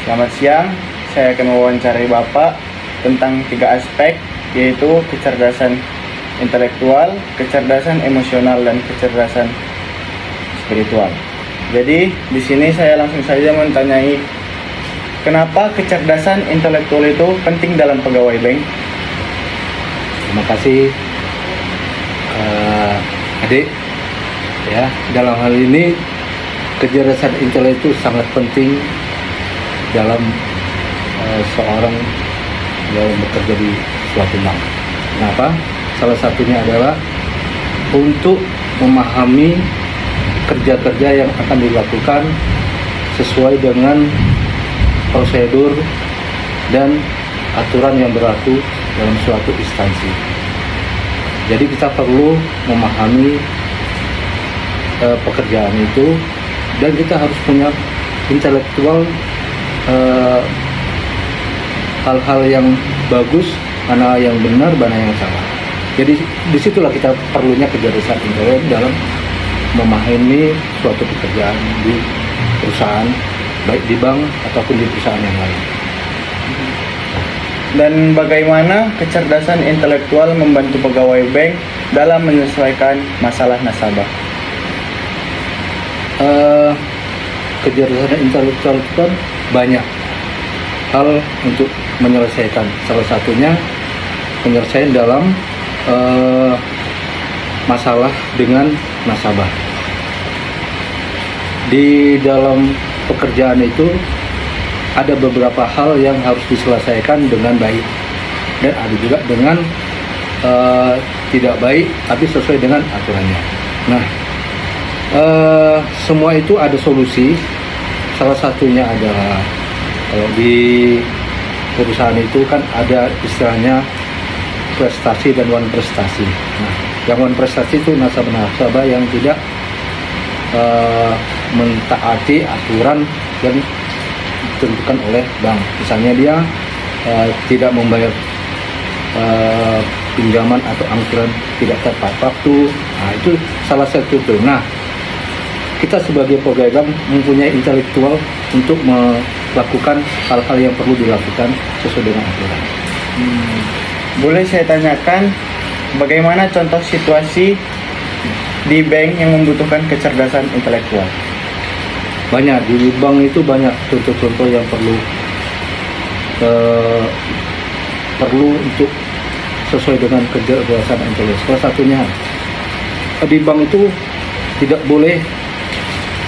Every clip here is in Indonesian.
Selamat siang, saya akan mewawancarai Bapak tentang 3 aspek, yaitu kecerdasan intelektual, kecerdasan emosional, dan kecerdasan spiritual. Jadi, di sini saya langsung saja mentanyai, kenapa kecerdasan intelektual itu penting dalam pegawai bank? Terima kasih adik. Ya, dalam hal ini kecerdasan intelektual itu sangat penting dalam seorang dalam bekerja di suatu bank. Kenapa? Salah satunya adalah untuk memahami kerja-kerja yang akan dilakukan sesuai dengan prosedur dan aturan yang berlaku dalam suatu instansi. Jadi kita perlu memahami pekerjaan itu, dan kita harus punya intelektual hal-hal yang bagus, mana yang benar, mana yang salah. Jadi disitulah kita perlunya kecerdasan intelektual dalam memahami suatu pekerjaan di perusahaan, baik di bank ataupun di perusahaan yang lain. Dan bagaimana kecerdasan intelektual membantu pegawai bank dalam menyelesaikan masalah nasabah? Kecerdasan intelektual itu kan banyak hal untuk menyelesaikan. Salah satunya penyelesaian dalam masalah dengan nasabah. Di dalam pekerjaan itu ada beberapa hal yang harus diselesaikan dengan baik, dan ada juga dengan tidak baik tapi sesuai dengan aturannya. Nah, semua itu ada solusi. Salah satunya adalah kalau di perusahaan itu kan ada istilahnya prestasi dan wan prestasi. Nah, yang wan prestasi itu nasabah-nasabah yang tidak mentaati aturan yang ditentukan oleh bank. Misalnya dia tidak membayar pinjaman atau angsuran tidak tepat waktu. Nah, itu salah satu itu. Nah, kita sebagai pegawai bank mempunyai intelektual untuk melakukan hal-hal yang perlu dilakukan sesuai dengan aturan. Boleh saya tanyakan, bagaimana contoh situasi di bank yang membutuhkan kecerdasan intelektual? Banyak, di bank itu banyak contoh-contoh yang perlu untuk sesuai dengan kecerdasan intelektual. Salah satunya di bank itu tidak boleh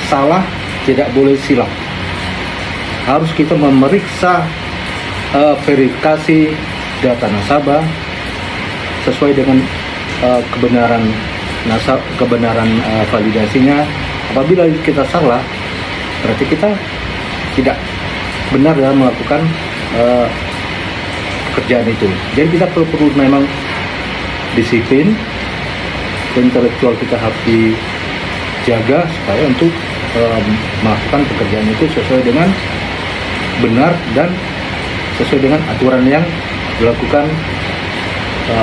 salah, tidak boleh silap. Harus kita memeriksa verifikasi data nasabah sesuai dengan kebenaran validasinya. Apabila kita salah, berarti kita tidak benar dalam melakukan pekerjaan itu. Jadi kita perlu memang disiplin, intelektual kita harus dijaga supaya untuk melakukan pekerjaan itu sesuai dengan benar dan sesuai dengan aturan yang dilakukan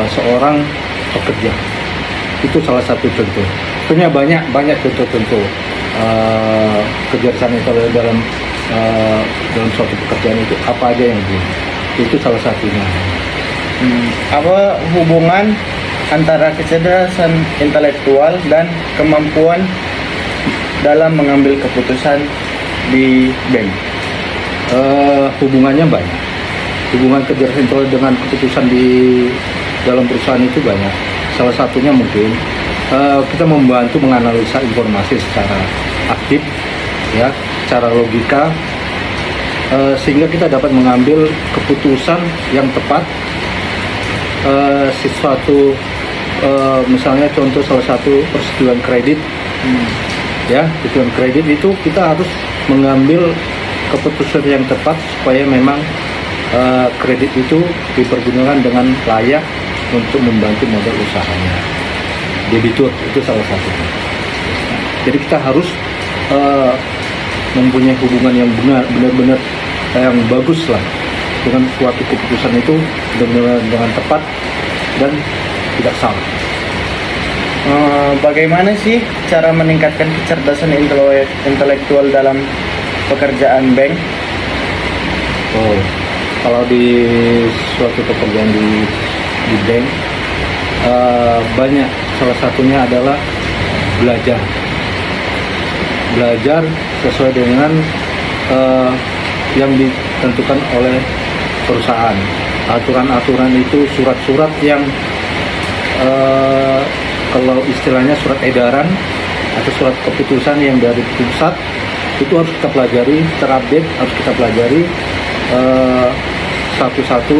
seorang pekerja. Itu salah satu contoh. Tentunya banyak contoh-contoh kecerdasan intelektual dalam suatu pekerjaan itu apa aja yang belum. Itu salah satunya. Apa hubungan antara kecerdasan intelektual dan kemampuan dalam mengambil keputusan di bank? Hubungannya banyak. Hubungan kecerdasan intelektual dengan keputusan di dalam perusahaan itu banyak. Salah satunya mungkin kita membantu menganalisa informasi secara aktif, ya, secara logika, sehingga kita dapat mengambil keputusan yang tepat. Misalnya contoh salah satu persetujuan kredit. Ya, tujuan kredit itu kita harus mengambil keputusan yang tepat supaya memang kredit itu dipergunakan dengan layak untuk membantu modal usahanya. Debitur itu salah satunya. Jadi kita harus mempunyai hubungan yang benar-benar yang bagus lah dengan suatu keputusan itu, benar-benar dengan tepat dan tidak salah. Bagaimana sih cara meningkatkan kecerdasan intelektual dalam pekerjaan bank? Oh, kalau di suatu pekerjaan di bank banyak, salah satunya adalah belajar sesuai dengan yang ditentukan oleh perusahaan. Aturan-aturan itu surat-surat yang kalau istilahnya surat edaran atau surat keputusan yang dari pusat itu harus kita pelajari, terupdate, harus kita pelajari satu-satu,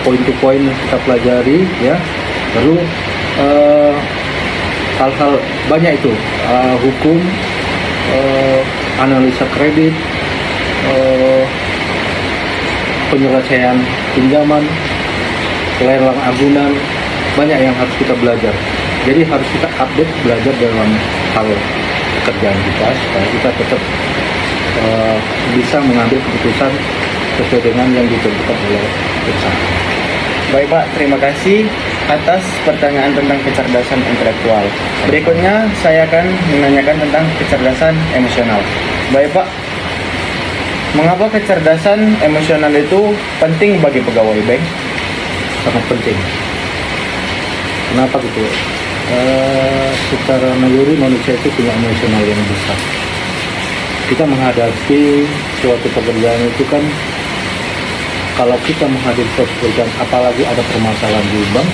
point to point kita pelajari ya. Lalu hal-hal banyak itu, hukum, analisa kredit, penyelesaian pinjaman, lelang agunan, banyak yang harus kita belajar. Jadi harus kita update, belajar dalam hal pekerjaan kita supaya kita tetap bisa mengambil keputusan sesuai dengan yang ditentukan oleh perusahaan. Baik Pak, terima kasih atas pertanyaan tentang kecerdasan intelektual. Berikutnya saya akan menanyakan tentang kecerdasan emosional. Baik Pak, mengapa kecerdasan emosional itu penting bagi pegawai bank? Sangat penting. Kenapa gitu? Secara naluri manusia itu punya emosional yang besar. Kita menghadapi suatu pekerjaan itu kan, kalau kita menghadapi suatu pekerjaan, apalagi ada permasalahan di bank,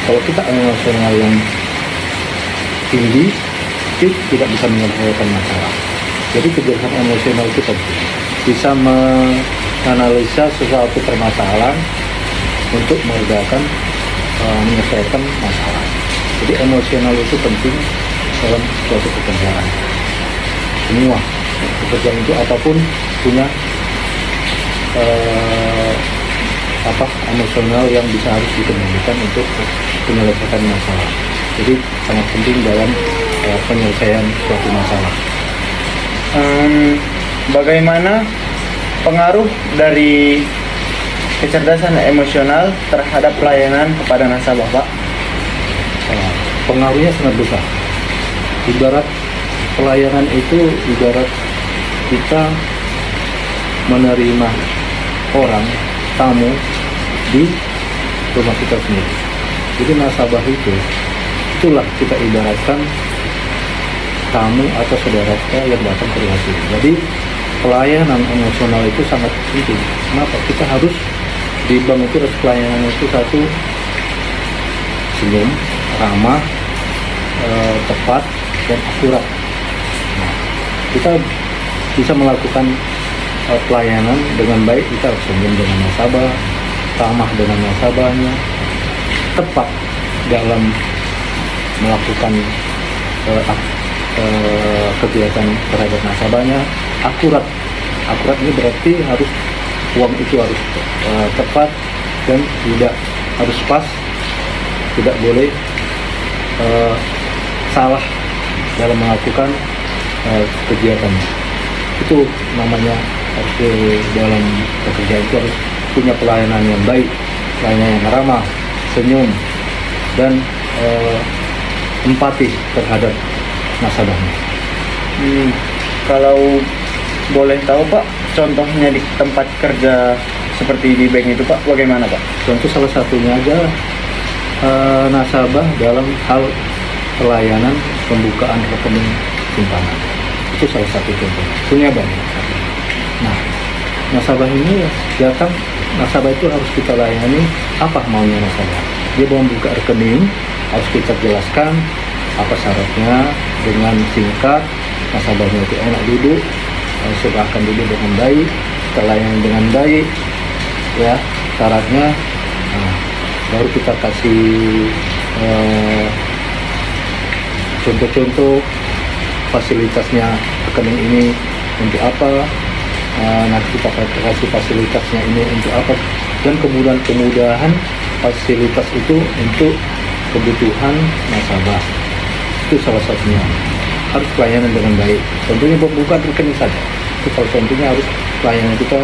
kalau kita emosional yang tinggi, itu tidak bisa menyelesaikan masalah. Jadi kecerdasan emosional itu penting, bisa menganalisa sesuatu permasalahan untuk meredakan, menyelesaikan masalah. Jadi emosional itu penting dalam suatu pekerjaan. Semua pekerjaan itu apapun punya emosional yang bisa harus dikendalikan untuk menyelesaikan masalah. Jadi sangat penting dalam penyelesaian suatu masalah. Bagaimana pengaruh dari kecerdasan emosional terhadap pelayanan kepada nasabah, Pak? Pengaruhnya sangat besar. Ibarat pelayanan itu ibarat kita menerima orang, tamu di rumah kita sendiri. Jadi nasabah itulah kita ibaratkan tamu atau saudara kita yang datang ke rumah kita. Jadi pelayanan emosional itu sangat penting. Kenapa? Kita harus di bank itu harus pelayanan itu satu, senyum, ramah, tepat dan akurat. Nah, kita bisa melakukan pelayanan dengan baik. Kita harus senyum dengan nasabah, ramah dengan nasabahnya, tepat dalam melakukan kegiatan terhadap nasabahnya, akurat. Akurat ini berarti harus uang itu harus tepat dan tidak harus pas, tidak boleh salah dalam melakukan kegiatan. Itu namanya harus dalam pekerjaan itu harus punya pelayanan yang baik, pelayanan yang ramah, senyum dan empati terhadap nasabahnya. Kalau boleh tahu Pak, contohnya di tempat kerja seperti di bank itu Pak, bagaimana Pak? Contoh salah satunya aja nasabah dalam hal pelayanan pembukaan rekening simpanan. Itu salah satu contoh. Punya banyak. Nah, nasabah ini datang, nasabah itu harus kita layani apa maunya nasabah. Dia mau buka rekening, harus kita jelaskan apa syaratnya dengan singkat. Nasabahnya itu enak duduk, silahkan duduk dengan baik, kita layani dengan baik, ya syaratnya. Nah, baru kita kasih contoh-contoh fasilitasnya rekening ini untuk apa, nanti kita kasih fasilitasnya ini untuk apa, dan kemudahan fasilitas itu untuk kebutuhan nasabah. Itu salah satunya. Harus pelayanan dengan baik. Contohnya pembukaan rekening saja. Itu salah contohnya harus pelayanan kita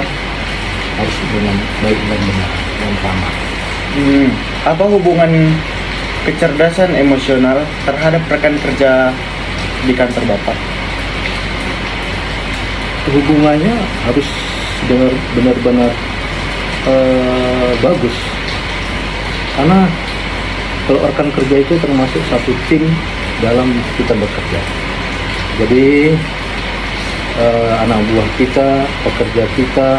harus dengan baik dan benar dan ramah. Apa hubungan kecerdasan emosional terhadap rekan kerja di kantor Bapak? Hubungannya harus benar-benar bagus, karena kalau rekan kerja itu termasuk satu tim dalam kita bekerja. Jadi anak buah kita, pekerja kita,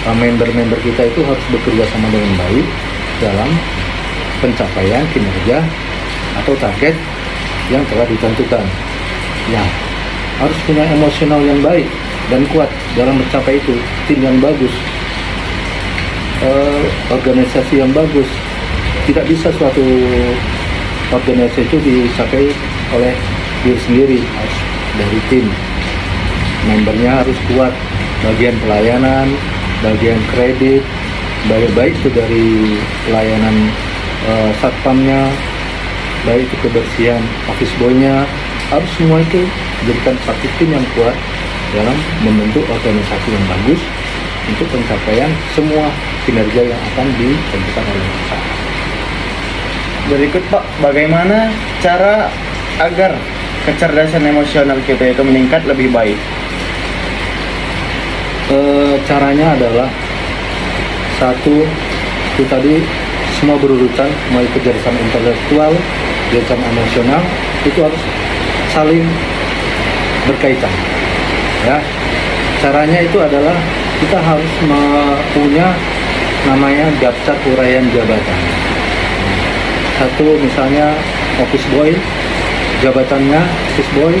member-member kita itu harus bekerja sama dengan baik dalam pencapaian kinerja atau target yang telah ditentukan. Ya, harus punya emosional yang baik dan kuat dalam mencapai itu. Tim yang bagus, organisasi yang bagus. Tidak bisa suatu organisasi itu dicapai oleh diri sendiri, harus dari tim. Membernya harus kuat, bagian pelayanan, bagian kredit, baik itu dari pelayanan satpamnya, baik itu kebersihan office boy-nya, harus semua itu dijadikan satu tim yang kuat dalam membentuk organisasi yang bagus untuk pencapaian semua kinerja yang akan ditentukan oleh perusahaan. Berikut Pak, bagaimana cara agar kecerdasan emosional kita itu meningkat lebih baik? Caranya adalah satu, itu tadi semua berurutan, mulai kecerdasan intelektual, kecerdasan emosional, itu harus saling berkaitan. Ya, caranya itu adalah kita harus punya namanya daftar uraian jabatan. Satu, misalnya office boy, jabatannya office boy,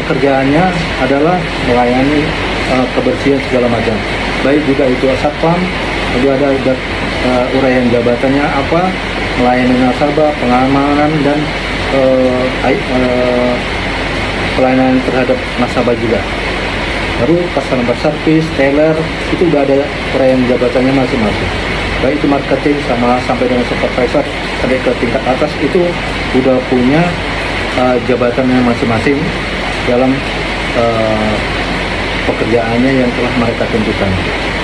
pekerjaannya adalah melayani kebersihan segala macam. Baik juga itu satpam, juga ada uraian jabatannya apa, melayani nasabah, pengamanan dan pelayanan terhadap nasabah juga. Baru customer service, teller, itu udah ada uraian jabatannya masing-masing. Baik itu marketing sampai dengan supervisor sampai ke tingkat atas, itu udah punya jabatannya masing-masing dalam pekerjaannya yang telah mereka tentukan.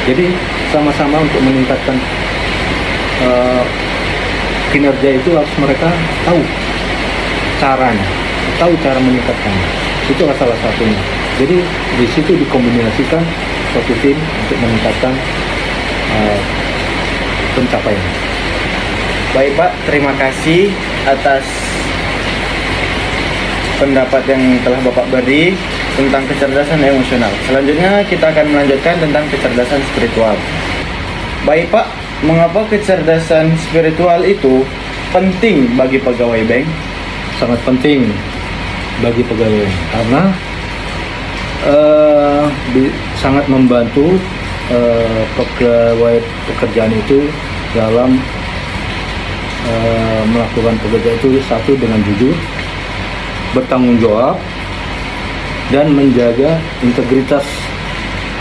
Jadi sama-sama untuk meningkatkan kinerja itu harus mereka tahu caranya, tahu cara meningkatkannya. Itu salah satunya. Jadi di situ dikombinasikan suatu tim untuk meningkatkan pencapaian. Baik Pak, terima kasih atas pendapat yang telah Bapak beri tentang kecerdasan emosional. Selanjutnya kita akan melanjutkan tentang kecerdasan spiritual. Baik Pak, mengapa kecerdasan spiritual itu penting bagi pegawai bank? Sangat penting bagi pegawai karena sangat membantu pegawai pekerjaan itu dalam melakukan pekerjaan itu, satu, dengan jujur, bertanggung jawab, dan menjaga integritas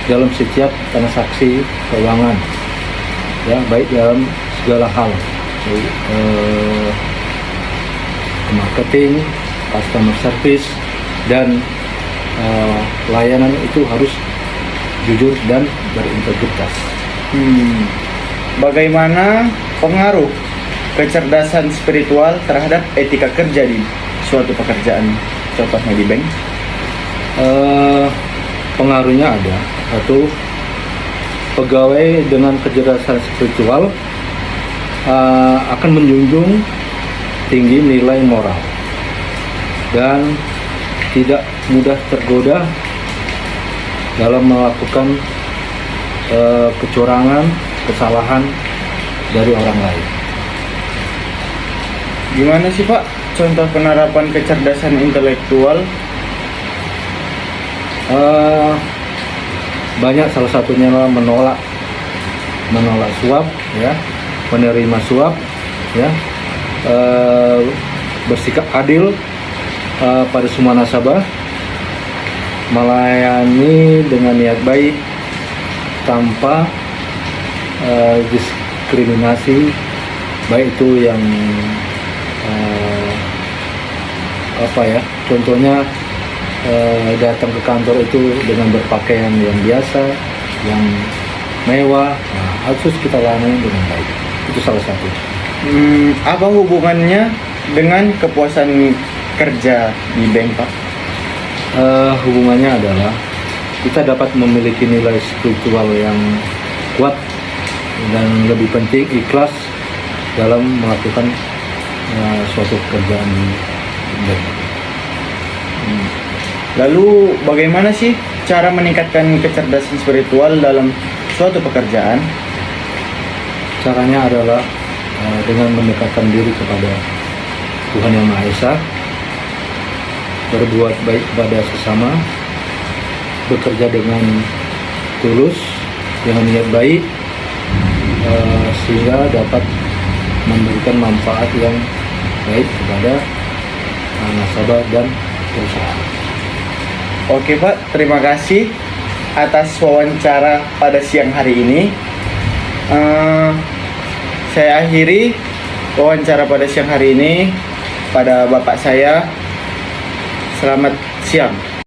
dalam setiap transaksi keuangan, ya, baik dalam segala hal, baik, marketing, customer service, dan layanan itu harus jujur dan berintegritas. Bagaimana pengaruh kecerdasan spiritual terhadap etika kerja di suatu pekerjaan, contohnya di bank? Pengaruhnya ada. Satu, pegawai dengan kecerdasan spiritual akan menjunjung tinggi nilai moral dan tidak mudah tergoda dalam melakukan kecurangan, kesalahan dari orang lain. Gimana sih Pak contoh penerapan kecerdasan intelektual? Banyak, salah satunya adalah menolak suap, ya, menerima suap, ya, bersikap adil pada semua nasabah, melayani dengan niat baik tanpa diskriminasi, baik itu yang contohnya datang ke kantor itu dengan berpakaian yang biasa, yang mewah, harus kita layani dengan baik. Itu salah satu. Apa hubungannya dengan kepuasan kerja di bank Pak? Hubungannya adalah kita dapat memiliki nilai spiritual yang kuat dan lebih penting ikhlas dalam melakukan suatu pekerjaan baik. Lalu bagaimana sih cara meningkatkan kecerdasan spiritual dalam suatu pekerjaan? Caranya adalah dengan mendekatkan diri kepada Tuhan Yang Maha Esa, berbuat baik pada sesama, bekerja dengan tulus, dengan niat baik, sehingga dapat memberikan manfaat yang baik kepada nasabah dan perusahaan. Oke Pak, terima kasih atas wawancara pada siang hari ini. Saya akhiri wawancara pada siang hari ini pada Bapak saya. Selamat siang.